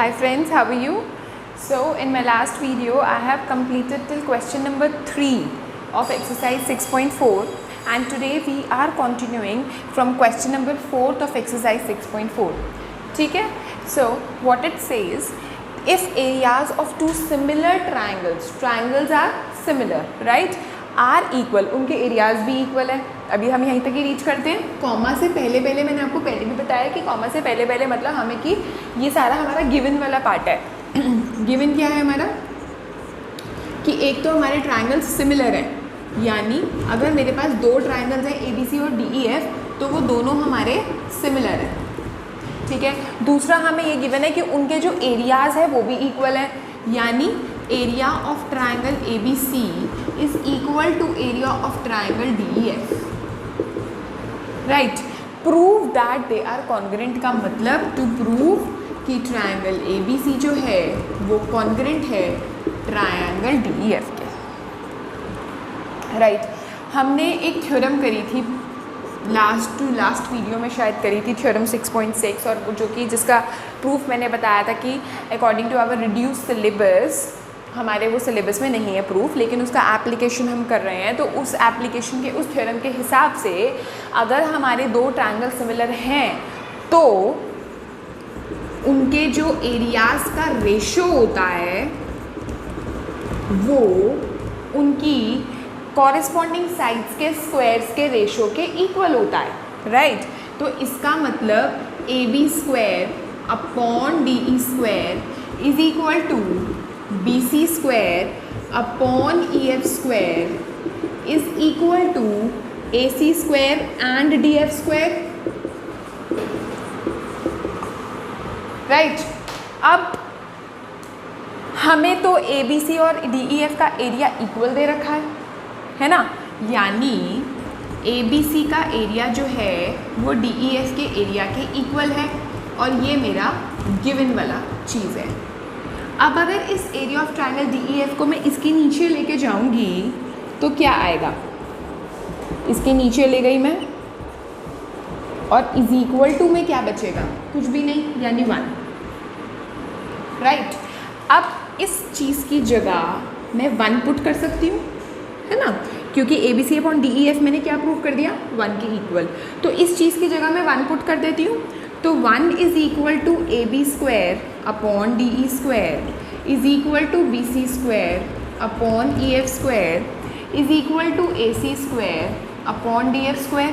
Hi friends, how are you? So in my last video I have completed till question number 3 of exercise 6.4 and today we are continuing from question number 4 of exercise 6.4. ठीक है? So what it says, if areas of two similar triangles are similar, right? Are equal, उनके areas भी equal है. अभी हम यहीं तक ही reach करते हैं. कॉमा से पहले मैंने आपको पहले भी बताया कि कॉमा से पहले मतलब हमें कि ये सारा हमारा गिवन वाला पार्ट है. गिवन क्या है हमारा कि एक तो हमारे ट्रायंगल्स सिमिलर हैं, यानी अगर मेरे पास दो ट्रायंगल्स हैं ए बी सी और डी ई एफ तो वो दोनों हमारे सिमिलर हैं. ठीक है. दूसरा हमें ये गिवन है कि उनके जो एरियाज़ है वो भी इक्वल है, यानी area of triangle A B C is equal to area of triangle D E F. Right. Prove that they are congruent का मतलब टू प्रूव कि ट्रायंगल ए बी सी जो है वो कॉन्ग्रेंट है ट्रायंगल डी ई एफ के. Right. हमने एक थ्योरम करी थी लास्ट वीडियो में शायद करी थी, थ्योरम 6.6, और जो कि जिसका प्रूफ मैंने बताया था कि according to our reduced syllabus, हमारे वो सिलेबस में नहीं है प्रूफ, लेकिन उसका एप्लीकेशन हम कर रहे हैं. तो उस एप्लीकेशन के उस थ्योरम के हिसाब से अगर हमारे दो ट्रायंगल सिमिलर हैं तो उनके जो एरियाज़ का रेशो होता है वो उनकी कॉरेस्पॉन्डिंग साइड्स के स्क्वायर्स के रेशो के इक्वल होता है. राइट. तो इसका मतलब A B square upon D E square is equal to B C square upon E F square is equal to A C square and D F square. Right. अब हमें तो A B C और D E F का area equal दे रखा है ना, यानी ए बी सी का एरिया जो है वो डी ई एफ के एरिया के इक्वल है और ये मेरा गिवन वाला चीज़ है. अब अगर इस area of triangle D E F को मैं इसके नीचे लेके जाऊंगी तो क्या आएगा? इसके नीचे ले गई मैं और इज इक्वल टू में क्या बचेगा? कुछ भी नहीं, यानी 1. राइट. अब इस चीज़ की जगह मैं 1 पुट कर सकती हूँ, है ना, क्योंकि A B C upon D E F मैंने क्या प्रूव कर दिया? 1 के इक्वल. तो इस चीज़ की जगह मैं 1 पुट कर देती हूँ. तो 1 is equal to A B square upon D E square is equal to B C square upon E F square is equal to A C square upon D F square.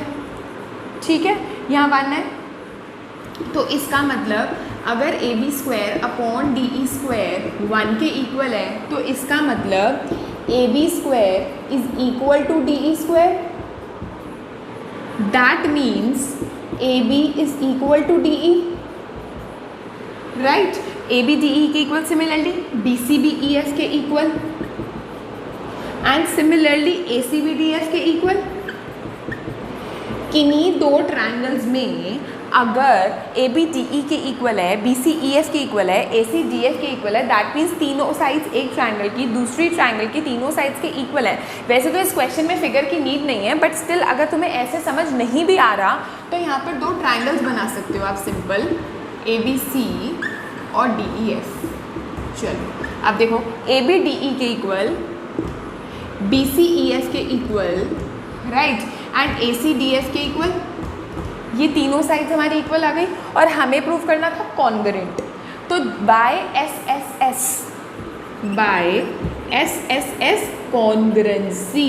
ठीक है. यहाँ 1 है तो इसका मतलब अगर A B square upon D E square 1 के equal है तो इसका मतलब A B square is equal to D E square. That means A B is equal to D E. Right. A B D E के equal, similarly B C B E F के equal and similarly A C B D F के equal. किन्हीं दो triangles में अगर A B D E के equal है, B C E F के इक्वल है, ए सी डी एफ के इक्वल है, दैट मीन्स तीनों साइड्स एक ट्रायंगल की दूसरी ट्रायंगल की तीनों साइड्स के इक्वल है. वैसे तो इस क्वेश्चन में फिगर की नीड नहीं है, बट स्टिल अगर तुम्हें ऐसे समझ नहीं भी आ रहा तो यहाँ पर दो ट्रायंगल्स बना सकते हो आप, सिंपल ए बी सी और डी ई एफ. चलो अब देखो, ए बी डी ई के equal, B C E F के equal, right, and A C D F के इक्वल. ये तीनों साइड्स हमारी इक्वल आ गई और हमें प्रूव करना था कॉन्ग्रेंट. तो by S S congruency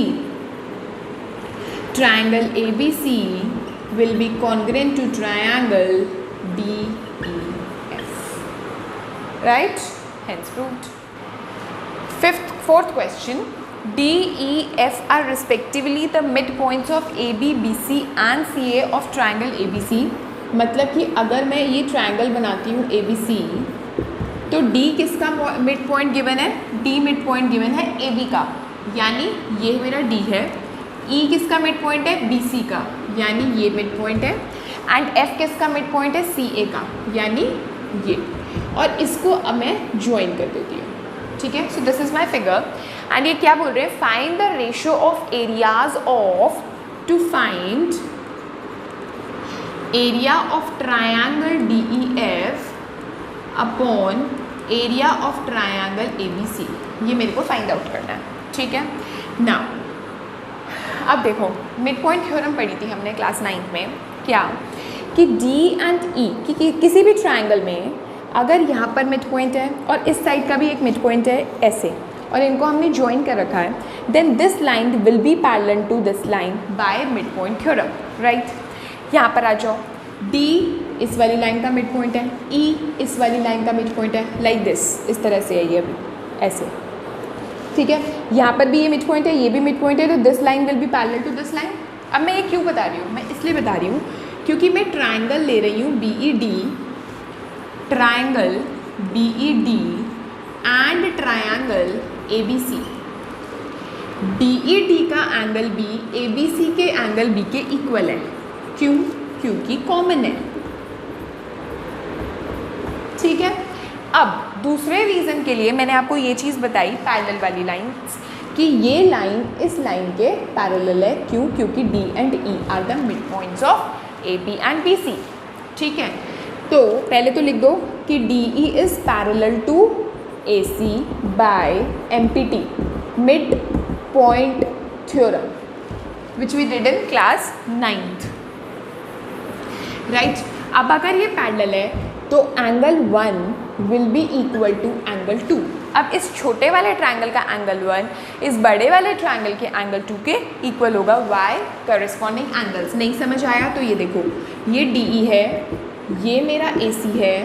triangle A B C will be congruent to triangle D E F. Right. Hence proved. Fourth question. D, E, F are respectively the midpoints of A, B, B, C and C, A of triangle A, B, C. मतलब कि अगर मैं ये triangle बनाती हूँ A, B, C तो D किसका mid point given है? D मिड पॉइंट गिवन है A, B का, यानी ये मेरा D है. E किसका मिड पॉइंट है? B, C का, यानी ये मिड पॉइंट है. एंड F किसका मिड पॉइंट है? C, A का, यानी ये. और इसको अब मैं ज्वाइन कर देती हूँ. ठीक है. So this is my figure and ये क्या बोल रहे हैं? Find the ratio of areas of, to find area of triangle D E F upon area of triangle ABC, ये मेरे को फाइंड आउट करना है, ठीक है ना। अब देखो मिड पॉइंट थ्योरम पढ़ी थी हमने क्लास 9 में, क्या कि D एंड E कि किसी भी ट्रायंगल में अगर यहाँ पर मिड पॉइंट है और इस साइड का भी एक मिड पॉइंट है ऐसे, और इनको हमने ज्वाइन कर रखा है, then this line will be parallel to this line by mid point theorem, right. यहाँ पर आ जाओ, D इस वाली लाइन का मिड पॉइंट है, E इस वाली लाइन का मिड पॉइंट है, लाइक दिस, इस तरह से है ये ऐसे, ठीक है। यहाँ पर भी ये मिड पॉइंट है, ये भी मिड पॉइंट है, तो this line will be parallel to this line. अब मैं ये क्यों बता रही हूँ, मैं इसलिए बता रही हूँ क्योंकि मैं ट्राइंगल ले रही हूँ BED, triangle BED and triangle ABC। DED का एंगल B ABC के एंगल B के इक्वल है, क्यों? क्योंकि कॉमन है, ठीक है। अब दूसरे रीज़न के लिए मैंने आपको ये चीज़ बताई पैरेलल वाली लाइन, कि ये लाइन इस लाइन के पैरेलल है, क्यों? क्योंकि D and E are the mid points of AB and BC, ठीक है। तो पहले तो लिख दो कि DE is parallel to AC by MPT, mid point theorem, which we did in class 9th, right. अब अगर ये पैरेलल है तो angle 1 will be equal to angle 2। अब इस छोटे वाले ट्रायंगल का एंगल 1 इस बड़े वाले ट्रायंगल के एंगल 2 के इक्वल होगा, वाई करस्पॉन्डिंग एंगल्स। नहीं समझ आया तो ये देखो, ये DE है, ये मेरा AC है,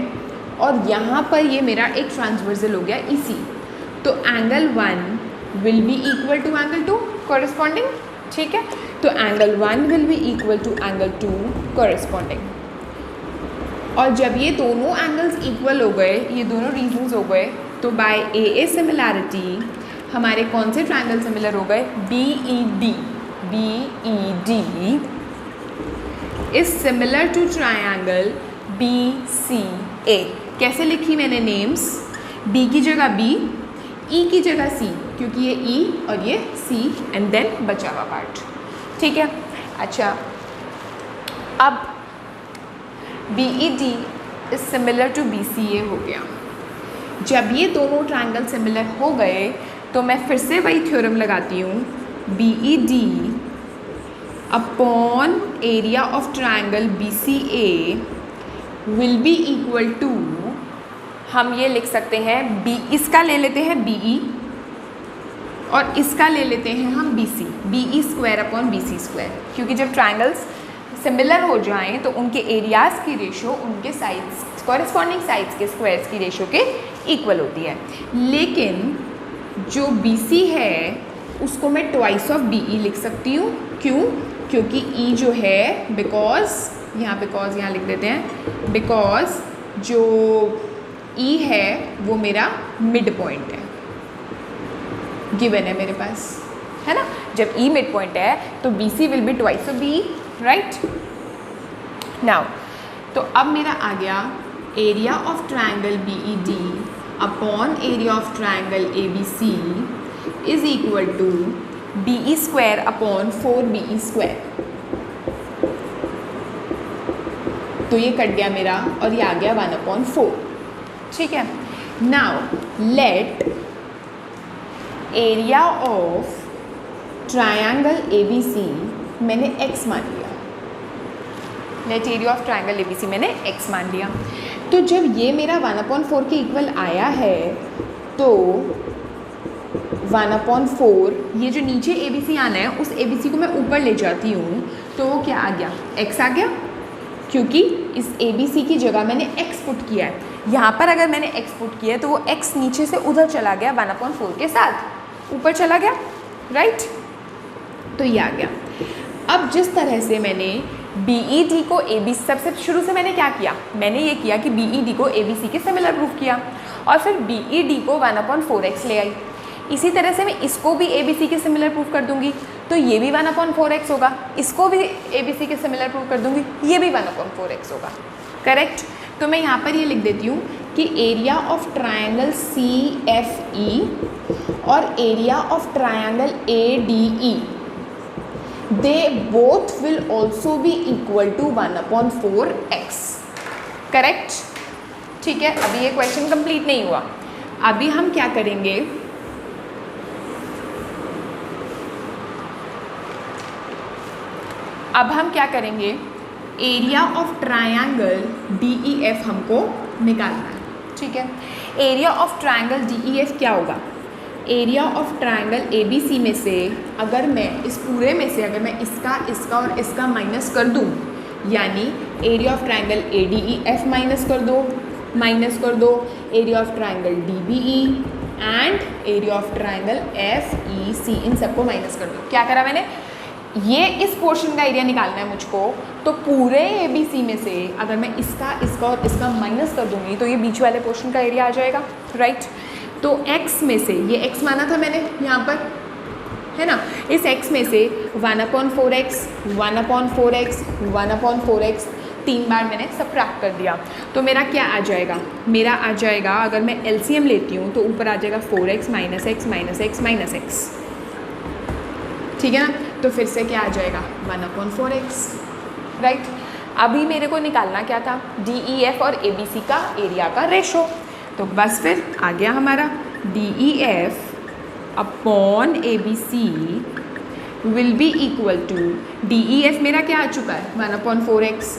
और यहाँ पर ये मेरा एक ट्रांसवर्सल हो गया EC, तो angle 1 will be equal to angle 2 corresponding, ठीक है। तो angle 1 will be equal to angle 2 corresponding. और जब ये दोनों एंगल्स इक्वल हो गए, ये दोनों रीजन्स हो गए, तो बाय AA सिमिलैरिटी हमारे कौन से ट्रायंगल सिमिलर हो गए? BED is similar to triangle BCA। कैसे लिखी मैंने नेम्स? D की जगह B, E की जगह C, क्योंकि ये E और ये C एंड देन बचा हुआ पार्ट, ठीक है। अच्छा, अब BED is similar to BCA हो गया। जब ये दोनों ट्रायंगल सिमिलर हो गए तो मैं फिर से वही थ्योरम लगाती हूँ, BED upon area of triangle BCA will be equal to, हम ये लिख सकते हैं B, इसका ले लेते हैं BE और इसका ले लेते हैं हम BC, BE square upon BC square, क्योंकि जब ट्रायंगल्स सिमिलर हो जाएं तो उनके एरियाज़ की रेशो उनके साइड्स कॉरेस्पॉन्डिंग साइड्स के स्क्वायर्स की रेशो के इक्वल होती है। लेकिन जो BC है उसको मैं ट्वाइस ऑफ BE लिख सकती हूँ, क्यों? क्योंकि E जो है, बिकॉज यहाँ लिख देते हैं, बिकॉज जो E है वो मेरा मिड पॉइंट है, गिवन है मेरे पास, है ना। जब E मिड पॉइंट है तो BC will be twice of BE, right. Now तो अब मेरा आ गया area of triangle BED upon area of triangle ABC is equal to BE square upon 4BE square. तो ये कट गया मेरा और ये आ गया 1/4, ठीक है। Now let area of triangle ABC मैंने x मान लिया, let area of triangle ABC मैंने x मान लिया। तो जब ये मेरा 1/4 के इक्वल आया है तो 1/4, ये जो नीचे ABC आना है उस ABC को मैं ऊपर ले जाती हूँ, तो वो क्या आ गया? x आ गया, क्योंकि इस ABC की जगह मैंने x पुट किया है। यहाँ पर अगर मैंने x पुट किया है तो वो x नीचे से उधर चला गया, 1/4 के साथ ऊपर चला गया, राइट। तो ये आ गया। अब जिस तरह से मैंने BED को ABC, सबसे शुरू से मैंने क्या किया? मैंने ये किया कि BED को ABC के सिमिलर प्रूफ किया और फिर BED को 1/4x ले आई। इसी तरह से मैं इसको भी ABC के सिमिलर प्रूफ कर दूंगी तो ये भी 1/4x होगा, इसको भी ABC के सिमिलर प्रूफ कर दूंगी, ये भी 1/4x होगा, करेक्ट। तो मैं यहाँ पर ये लिख देती हूँ कि एरिया ऑफ ट्रायंगल CFE और area of triangle ADE they both will also be equal to 1/4x, correct। ठीक है, अभी ये क्वेश्चन कंप्लीट नहीं हुआ। अभी हम क्या करेंगे, अब हम क्या करेंगे, एरिया ऑफ ट्रायंगल DEF हमको निकालना है। ठीक है, एरिया ऑफ ट्रायंगल DEF क्या होगा, एरिया ऑफ ट्रायंगल ABC में से अगर मैं इस पूरे में से अगर मैं इसका इसका और इसका माइनस कर दूँ, यानी area of triangle ADEF minus कर दो area of triangle DBE and area of triangle FEC, इन सबको माइनस कर दो। क्या करा मैंने, ये इस पोर्शन का एरिया निकालना है मुझको, तो पूरे ABC में से अगर मैं इसका इसका और इसका माइनस कर दूंगी तो ये बीच वाले पोर्शन का एरिया आ जाएगा, राइट। तो x में से, ये x माना था मैंने यहाँ पर, है ना, इस x में से 1/4x 1/4x 1/4x 3 बार मैंने सबट्रैक्ट कर दिया, तो मेरा क्या आ जाएगा, मेरा आ जाएगा, अगर मैं LCM लेती हूँ तो ऊपर आ जाएगा 4x minus x minus x minus x, ठीक है ना। तो फिर से क्या आ जाएगा 1/4x, राइट। अभी मेरे को निकालना क्या था, DEF और ABC का एरिया का रेशो, तो बस फिर आ गया हमारा DEF upon ABC will be equal to, DEF मेरा क्या आ चुका है 1/4x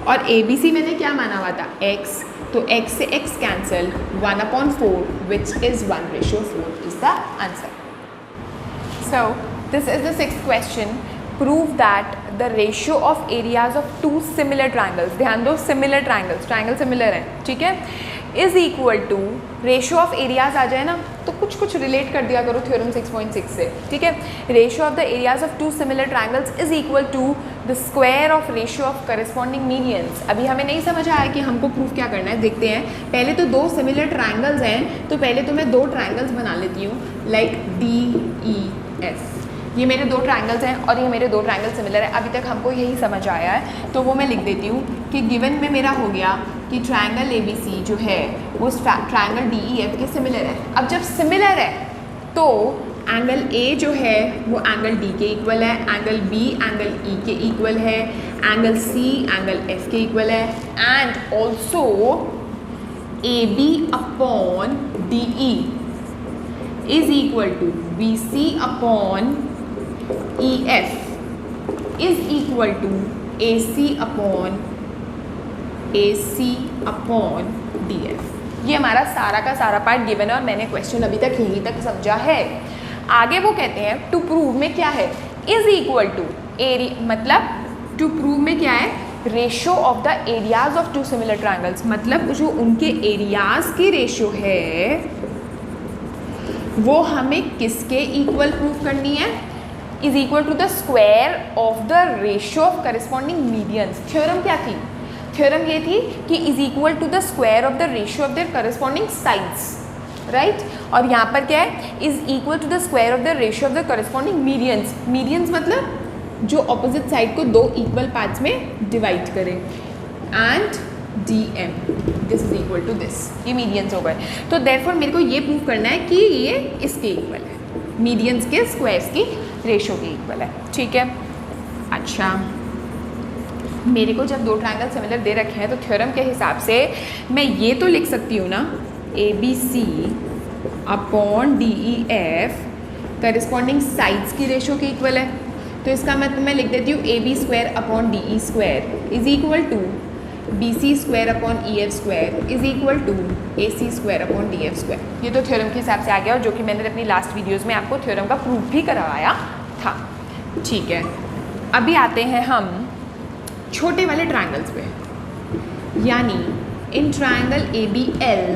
और ABC मैंने क्या माना हुआ था x, तो x से x cancel 1/4 which is 1/4 is the answer. So this is the sixth question. Prove that the ratio of areas of two similar triangles, ध्यान दो similar triangles, triangle similar है, ठीक है, is equal to, ratio of areas आ जाए ना तो कुछ कुछ relate कर दिया करो थ्योरम 6.6 से, ठीक है। ratio of the areas of two similar triangles is equal to the square of ratio of corresponding medians। अभी हमें नहीं समझ आया कि हमको प्रूफ क्या करना है, देखते हैं। पहले तो दो सिमिलर ट्राइंगल्स हैं, तो पहले तो मैं दो ट्राइंगल्स बना लेती हूँ, लाइक DEF, ये मेरे दो ट्राइंगल्स हैं और ये मेरे दो ट्राइंगल सिमिलर है। अभी तक हमको यही समझ आया है, तो वो मैं लिख देती हूँ कि गिवन में मेरा हो गया कि ट्राइंगल ABC जो है वो ट्राइंगल DEF के सिमिलर है। अब जब सिमिलर है तो एंगल A जो है वो एंगल D के इक्वल है, एंगल B एंगल E के इक्वल है, एंगल C एंगल F के इक्वल है, and also AB upon DE is equal to BC upon EF is equal to AC upon DF। ये हमारा सारा का सारा पार्ट गिवन है और मैंने क्वेश्चन अभी तक यहीं तक समझा है। आगे वो कहते हैं टू प्रूव में क्या है, इज इक्वल टू एरिया, मतलब टू प्रूव में क्या है, ratio of the areas of two similar triangles, मतलब जो उनके एरियाज की रेशो है वो हमें किसके इक्वल प्रूव करनी है, is equal to the square of the ratio of corresponding medians. Theorem क्या थी, थ्योरम ये थी कि is equal to the square of the ratio of their corresponding sides, right. और यहाँ पर क्या है, is equal to the square of the ratio of the corresponding medians. Medians मतलब जो ऑपोजिट साइड को दो इक्वल पार्ट्स में डिवाइड करें, and DM this is equal to this, ये मीडियंस हो गए। तो देयरफॉर मेरे को ये प्रूव करना है कि ये इसके इक्वल है, मीडियंस के स्क्वायर्स की रेशो के इक्वल है, ठीक है। अच्छा, मेरे को जब दो ट्रायंगल सिमिलर दे रखे हैं तो थ्योरम के हिसाब से मैं ये तो लिख सकती हूँ ना, ABC upon DEF corresponding sides की रेशो के इक्वल है। तो इसका मतलब मैं लिख देती हूँ AB square upon DE square is equal to BC square upon EF square is equal to AC square upon DF square. ये तो थ्योरम के हिसाब से आ गया, और जो कि मैंने अपनी लास्ट वीडियोज़ में आपको थ्योरम का प्रूफ भी करवाया था, ठीक है। अभी आते हैं हम छोटे वाले ट्राइंगल्स पे, यानी in triangle ABL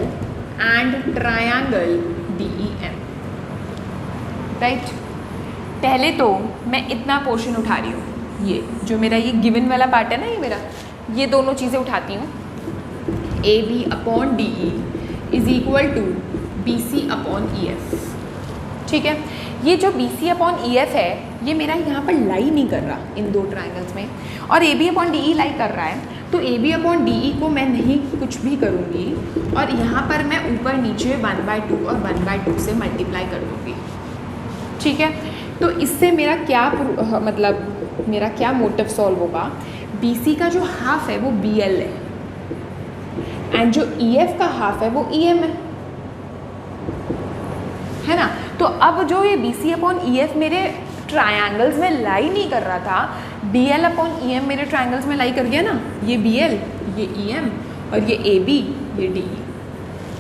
and triangle DEM, right. पहले तो मैं इतना पोर्शन उठा रही हूँ, ये जो मेरा ये गिवन वाला पार्ट है ना, ये मेरा, ये दोनों चीज़ें उठाती हूँ, AB upon DE is equal to BC upon EF, ठीक है। ये जो BC अपॉन EF है ये मेरा यहाँ पर लाई नहीं कर रहा इन दो ट्राइंगल्स में, और AB अपॉन DE लाई कर रहा है, तो AB अपॉन DE को मैं नहीं कुछ भी करूँगी, और यहाँ पर मैं ऊपर नीचे 1/2 और 1/2 से मल्टीप्लाई कर दूँगी, ठीक है। तो इससे मेरा क्या मतलब मेरा क्या मोटिव सॉल्व होगा, BC का जो हाफ है वो BL है, एंड जो EF का हाफ है वो EM है ना। तो अब जो ये BC अपॉन EF मेरे ट्रायंगल्स में लाई नहीं कर रहा था, BL अपॉन EM मेरे ट्रायंगल्स में लाई कर गया ना, ये BL, ये EM और ये AB, ये DE,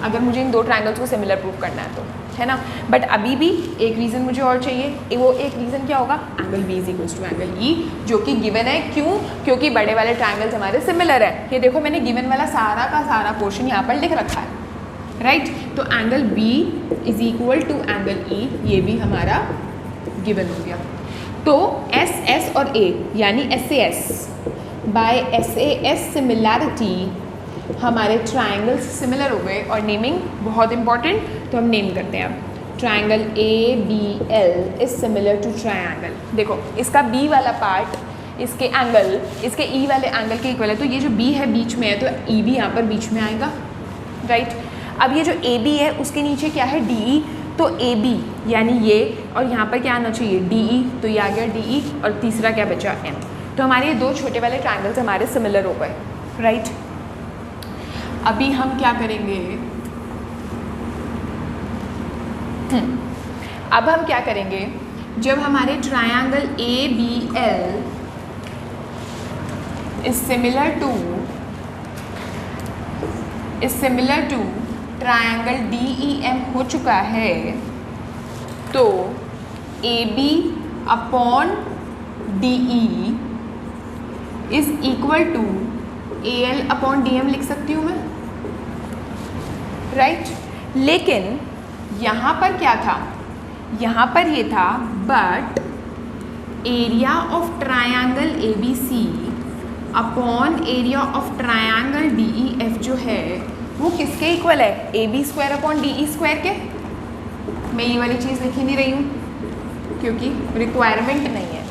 अगर मुझे इन दो ट्रायंगल्स को सिमिलर प्रूव करना है तो, है ना। बट अभी भी एक रीज़न मुझे और चाहिए, वो एक रीज़न क्या होगा, angle B is equals to angle E, जो कि गिवन है। क्यों? क्योंकि बड़े वाले ट्रायंगल्स हमारे सिमिलर है। ये देखो मैंने गिवन वाला सारा का सारा पोर्शन यहाँ पर लिख रखा है, राइट। तो angle B is equal to angle E, ये भी हमारा गिवन हो गया। तो SS और A यानी SAS बाय SAS सिमिलैरिटी हमारे ट्रायंगल्स सिमिलर हो गए। और नेमिंग बहुत इंपॉर्टेंट, तो हम नेम करते हैं अब। Triangle ABL is similar to triangle, देखो इसका B वाला पार्ट इसके एंगल, इसके E वाले एंगल के इक्वल है, तो ये जो B है बीच में है तो E भी यहाँ पर बीच में आएगा, राइट। अब ये जो AB है उसके नीचे क्या है, DE, तो AB यानी ये, और यहाँ पर क्या आना चाहिए, DE, तो ये आ गया DE, और तीसरा क्या बचा, M। तो हमारे ये दो छोटे वाले ट्रायंगल्स हमारे सिमिलर हो गए, राइट। अभी हम क्या करेंगे, अब हम क्या करेंगे, जब हमारे triangle ABL is similar to triangle DEM हो चुका है, तो AB upon DE is equal to AL upon DM लिख सकती हूँ मैं, राइट। लेकिन यहाँ पर क्या था, यहाँ पर ये था but area of triangle ABC upon area of triangle DEF जो है वो किसके इक्वल है, AB square upon DE square के। मैं ये वाली चीज़ लिख ही नहीं रही हूँ क्योंकि रिक्वायरमेंट नहीं है,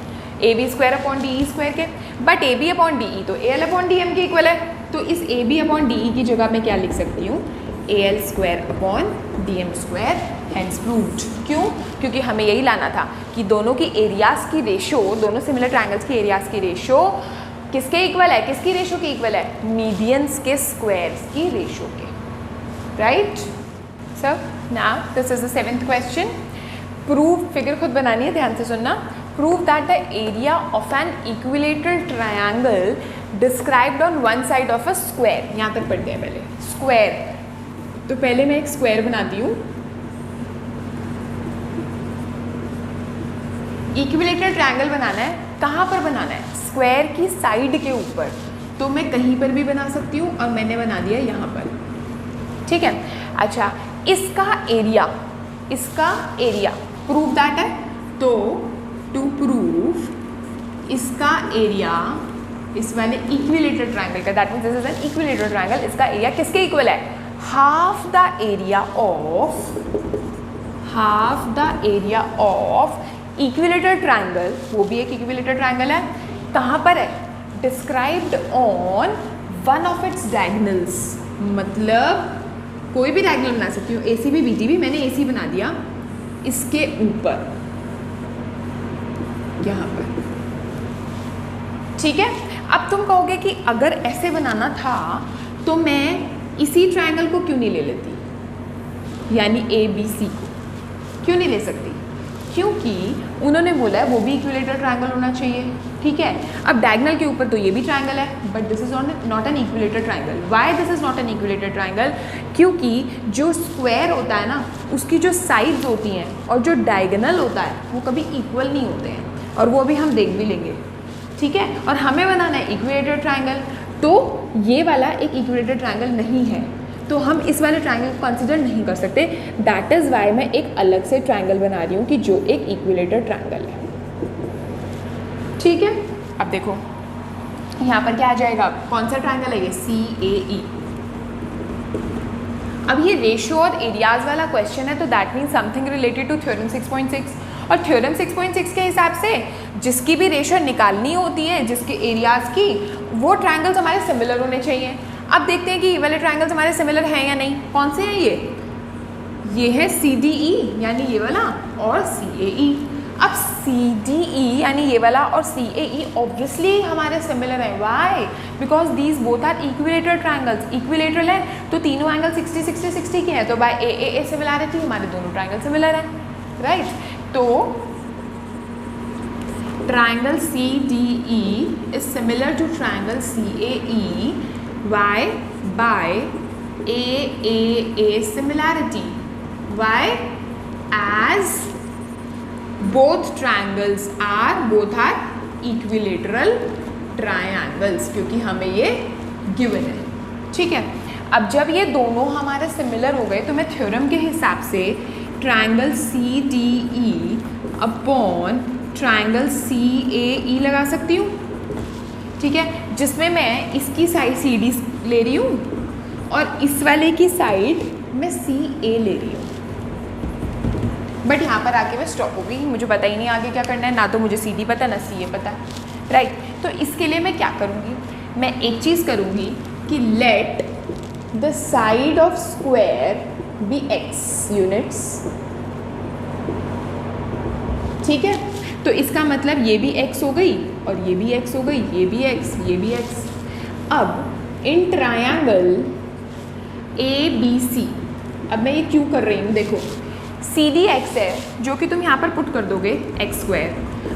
AB square upon DE square के। बट AB अपॉन DE तो AL अपॉन DM के इक्वल है, तो इस AB अपॉन DE की जगह मैं क्या लिख सकती हूँ, AL square upon DM square, hence proved. क्यों? क्योंकि हमें यही लाना था कि दोनों की एरियाज़ की रेशो, दोनों सिमिलर ट्रायंगल्स की एरियाज़ की रेशो किसके इक्वल है, किसकी रेशो के इक्वल है, मीडियंस के स्क्वायर्स की रेशो के, right. So now this is the 7th question. Prove, figure खुद बनानी है, ध्यान से सुनना। Prove that the area of an equilateral triangle described on one side of a square, यहाँ तक पढ़ते हैं पहले। स्क्वायर, तो पहले मैं एक स्क्वायर बनाती हूँ। इक्विलेटरल ट्रायंगल बनाना है, कहाँ पर बनाना है, स्क्वायर की साइड के ऊपर। तो मैं कहीं पर भी बना सकती हूँ और मैंने बना दिया यहाँ पर, ठीक है। अच्छा, इसका एरिया प्रूव दैट है, तो टू प्रूव इसका एरिया इस वाले इक्विलेटरल ट्रायंगल का, that means this is an equilateral triangle, इसका एरिया किसके इक्वल है, half the area of equilateral triangle, वो भी एक इक्विलेटरल ट्रायंगल है, कहाँ पर है, described on one of its diagonals, मतलब कोई भी डायगोनल बना सकती हूँ, AC भी BD भी, मैंने AC बना दिया इसके ऊपर, यहाँ पर, ठीक है। अब तुम कहोगे कि अगर ऐसे बनाना था तो मैं इसी ट्रायंगल को क्यों नहीं ले लेती, यानी ABC को क्यों नहीं ले सकती, क्योंकि उन्होंने बोला है वो भी इक्विलेटरल ट्रायंगल होना चाहिए, ठीक है। अब डायगोनल के ऊपर तो ये भी ट्रायंगल है, but this is not an equilateral triangle. Why this is not an equilateral triangle, क्योंकि जो स्क्वायर होता है ना, उसकी जो साइड्स होती हैं और जो डायगोनल होता है वो कभी इक्वल नहीं होते हैं, और वो अभी हम देख भी लेंगे, ठीक है। और हमें बनाना है इक्विलेटरल ट्रायंगल, तो ये वाला एक इक्विलेटरल ट्रायंगल नहीं है, तो हम इस वाले ट्रायंगल को कंसिडर नहीं कर सकते। दैट इज़ वाई मैं एक अलग से ट्रायंगल बना रही हूँ कि जो एक इक्विलेटरल ट्रायंगल है, ठीक है। अब देखो यहाँ पर क्या आ जाएगा, कौन सा ट्रायंगल है ये, CAE। अब ये रेशो और एरियाज वाला क्वेश्चन है, तो that means something related to theorem 6.6, और थ्योरम 6.6 के हिसाब से जिसकी भी रेशो निकालनी होती है, जिसके एरियाज की, वो ट्रायंगल्स हमारे सिमिलर होने चाहिए। अब देखते हैं कि ये वाले ट्रायंगल्स हमारे सिमिलर हैं या नहीं। कौन से हैं ये है CDE यानी ये वाला, और CAE। अब CDE यानी ये वाला और CAE ऑब्वियसली हमारे सिमिलर है. Why? Because these both are equilateral triangles. Equilateral है तो तीनों एंगल 60 60 60 के हैं, तो बाय AAA सिमिलैरिटी हमारे दोनों ट्रायंगल सिमिलर हैं. राइट? तो triangle CDE is similar to triangle CAE. Why? By AAA similarity. Why? As both triangles are equilateral triangles, क्योंकि हमें ये given है. ठीक है. अब जब ये दोनों हमारे सिमिलर हो गए तो मैं थ्योरम के हिसाब से triangle CDE upon triangle CAE लगा सकती हूँ. ठीक है, जिसमें मैं इसकी साइड CD ले रही हूँ और इस वाले की साइड मैं CA ले रही हूँ. बट यहाँ पर आके मैं स्टॉप हो गई, मुझे पता ही नहीं आगे क्या करना है. ना तो मुझे CD पता ना CA पता. राइट? तो इसके लिए मैं क्या करूँगी, मैं एक चीज़ करूँगी कि let the side of square be x units. ठीक है, तो इसका मतलब ये भी x हो गई और ये भी x हो गई, ये भी x, ये भी x. अब इन ट्रायंगल ABC, अब मैं ये क्यों कर रही हूँ, देखो CD x है जो कि तुम यहाँ पर पुट कर दोगे x स्क्वायर,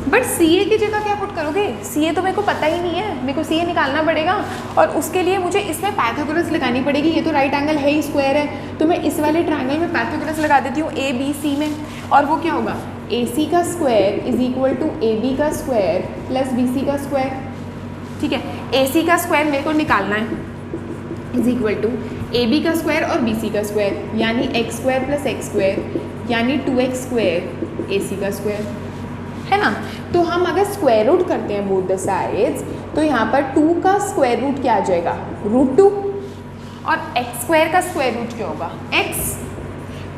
बट CA की जगह क्या पुट करोगे, CA तो मेरे को पता ही नहीं है, मेरे को CA निकालना पड़ेगा और उसके लिए मुझे इसमें पाइथागोरस लगानी पड़ेगी. ये तो राइट एंगल है ही, स्क्वायर है, तो मैं इस वाले ट्रायंगल में पाइथागोरस लगा देती हूँ ABC में, और वो क्या होगा, AC का square is equal to AB का स्क्वायर प्लस BC का स्क्वायर. ठीक है, AC का स्क्वायर मेरे को निकालना है इज इक्वल टू AB का स्क्वायर और BC का स्क्वायर, यानी x square plus x square यानी 2x स्क्वायर AC का स्क्वायर, है ना. तो हम अगर स्क्वायर रूट करते हैं बोथ द साइड्स, तो यहाँ पर 2 का स्क्वायर रूट क्या आ जाएगा, √2, और x स्क्वायर का स्क्वायर रूट क्या होगा, x.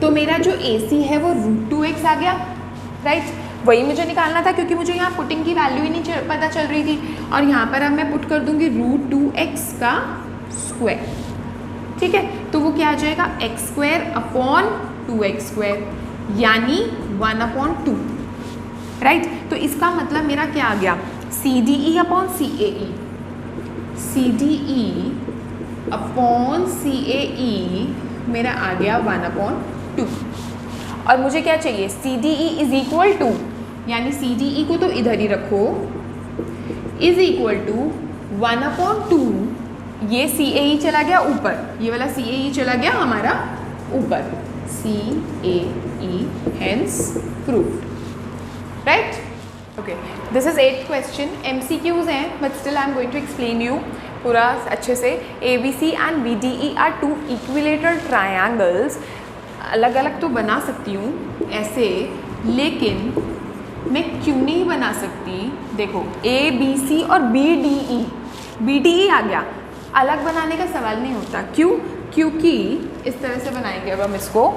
तो मेरा जो AC है वो √2x आ गया. राइट? वही मुझे निकालना था क्योंकि मुझे यहाँ पुटिंग की वैल्यू ही नहीं पता चल रही थी, और यहाँ पर अब मैं पुट कर दूँगी √2x का स्क्वायर. ठीक है, तो वो क्या आ जाएगा, x square upon 2x square यानी 1/2. राइट? तो इसका मतलब मेरा क्या आ गया, CDE upon CAE, CDE upon CAE मेरा आ गया 1/2. और मुझे क्या चाहिए, CDE इज इक्वल टू, यानी CDE को तो इधर ही रखो, इज इक्वल टू 1/2. ये CAE चला गया ऊपर, ये वाला CAE चला गया हमारा ऊपर, CAE hence proved. Right? Okay. This is 8th question. MCQs हैं, but still I am going to explain you पूरा अच्छे से. ABC and BDE are two equilateral triangles. अलग अलग तो बना सकती हूँ ऐसे, लेकिन मैं क्यों नहीं बना सकती, देखो ABC और BDE आ गया, अलग बनाने का सवाल नहीं होता. क्यों? क्योंकि इस तरह से बनाएंगे अब हम इसको,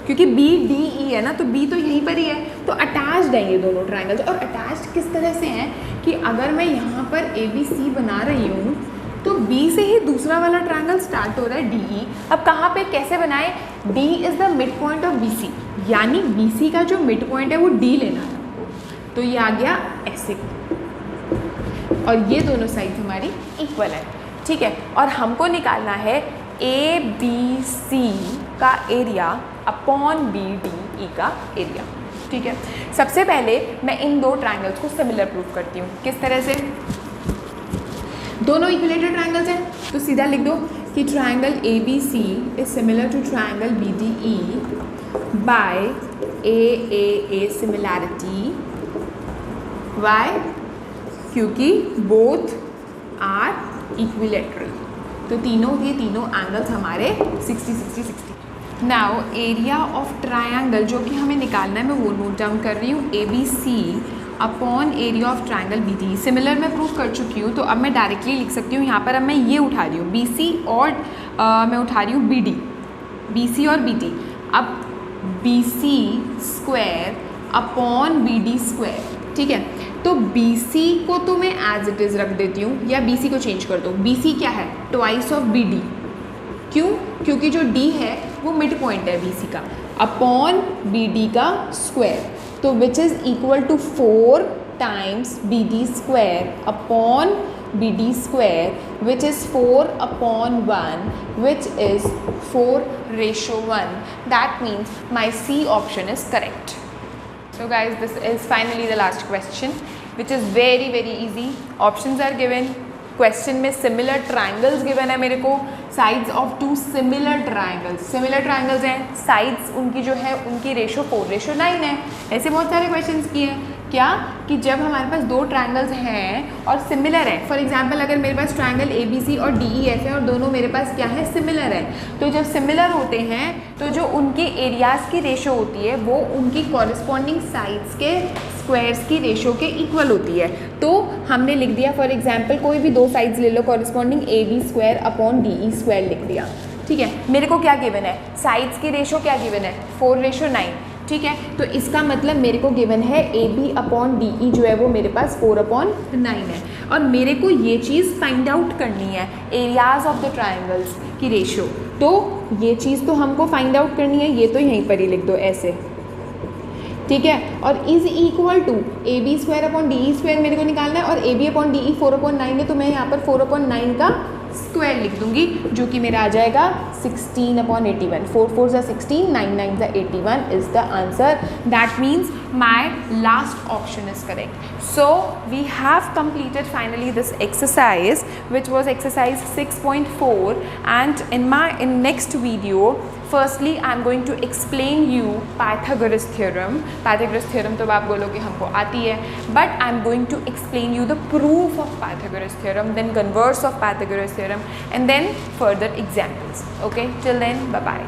क्योंकि BDE है ना, तो B तो यहीं पर ही है, तो अटैच्ड है ये दोनों ट्रायंगल्स. और अटैच्ड किस तरह से हैं कि अगर मैं यहाँ पर ABC बना रही हूँ तो B से ही दूसरा वाला ट्रायंगल स्टार्ट हो रहा है DE. अब कहाँ पे कैसे बनाए, D is the mid point of BC, यानी BC का जो मिड पॉइंट है वो D लेना था, तो ये आ गया ऐसे, और ये दोनों साइड हमारी इक्वल है. ठीक है, और हमको निकालना है ABC का एरिया अपॉन BDE का एरिया. ठीक है, सबसे पहले मैं इन दो ट्रायंगल्स को सिमिलर प्रूफ करती हूँ. किस तरह से, दोनों इक्विलेटरल ट्रायंगल्स हैं, तो सीधा लिख दो कि triangle ABC is similar to triangle BDE by AAA similarity. Why? क्योंकि बोथ आर इक्विलेटरल, तो तीनों के तीनों एंगल्स हमारे 60 60 60. नाउ एरिया ऑफ ट्रायंगल जो कि हमें निकालना है, मैं वो नोट डाउन कर रही हूँ, ABC upon area of triangle BDE. Similar मैं प्रूफ कर चुकी हूँ, तो अब मैं डायरेक्टली लिख सकती हूँ. यहाँ पर अब मैं ये उठा रही हूँ BC और मैं उठा रही हूँ BD, BC और BD. अब BC square upon BD square. ठीक है, तो BC को तो मैं एज इट इज़ रख देती हूँ, या BC को चेंज कर दो. BC क्या है, ट्वाइस ऑफ BD. क्यों? क्योंकि जो D है वो मिड पॉइंट है BC का, अपॉन BD का स्क्वायर. तो which is equal to 4 times B D square upon B D square which is 4 upon 1 which is 4:1. That means my C option is correct. So guys, this is finally the last question, which is very easy. Options are given. Question में similar triangles given है मेरे को, sides of 2 similar triangles हैं, sides उनकी जो है उनकी ratio 4:9 है. ऐसे बहुत सारे क्वेश्चंस किए हैं क्या कि जब हमारे पास 2 ट्राइंगल्स हैं और सिमिलर है, फॉर एग्जांपल अगर मेरे पास ट्राइंगल ABC और DEF है और दोनों मेरे पास क्या है, सिमिलर है, तो जब सिमिलर होते हैं तो जो उनके एरियाज़ की रेशो होती है वो उनकी कॉरस्पॉन्डिंग साइड्स के स्क्वायर्स की रेशो के इक्वल होती है. तो हमने लिख दिया फॉर एग्जांपल कोई भी 2 साइड्स ले लो, corresponding AB square upon DE square लिख दिया. ठीक है, मेरे को क्या गिवन है, साइड्स की रेशो क्या गिवन है, 4:9. ठीक है, तो इसका मतलब मेरे को गिवन है AB अपॉन DE जो है वो मेरे पास 4/9 है, और मेरे को ये चीज़ फाइंड आउट करनी है, एरियाज ऑफ द ट्राइंगल्स की रेशो. तो ये चीज़ तो हमको फाइंड आउट करनी है, ये तो यहीं पर ही लिख दो ऐसे. ठीक है, और is equal to AB square upon DE square मेरे को निकालना है, और AB अपॉन DE 4/9 है, तो मैं यहाँ पर 4/9 का स्क्वायर लिख दूंगी जो कि मेरा आ जाएगा 16/81. 4 4 ज़ा 16, 9 9 ज़ा 81 is the answer. That means my last option is correct. So we have completed finally this exercise, which was exercise 6.4, and in next video firstly I am going to explain you Pythagoras theorem. Pythagoras theorem तो आप बोलोगे हमको आती है, but I am going to explain you the proof of Pythagoras theorem, then converse of Pythagoras theorem, and then further examples. Okay, till then, bye bye.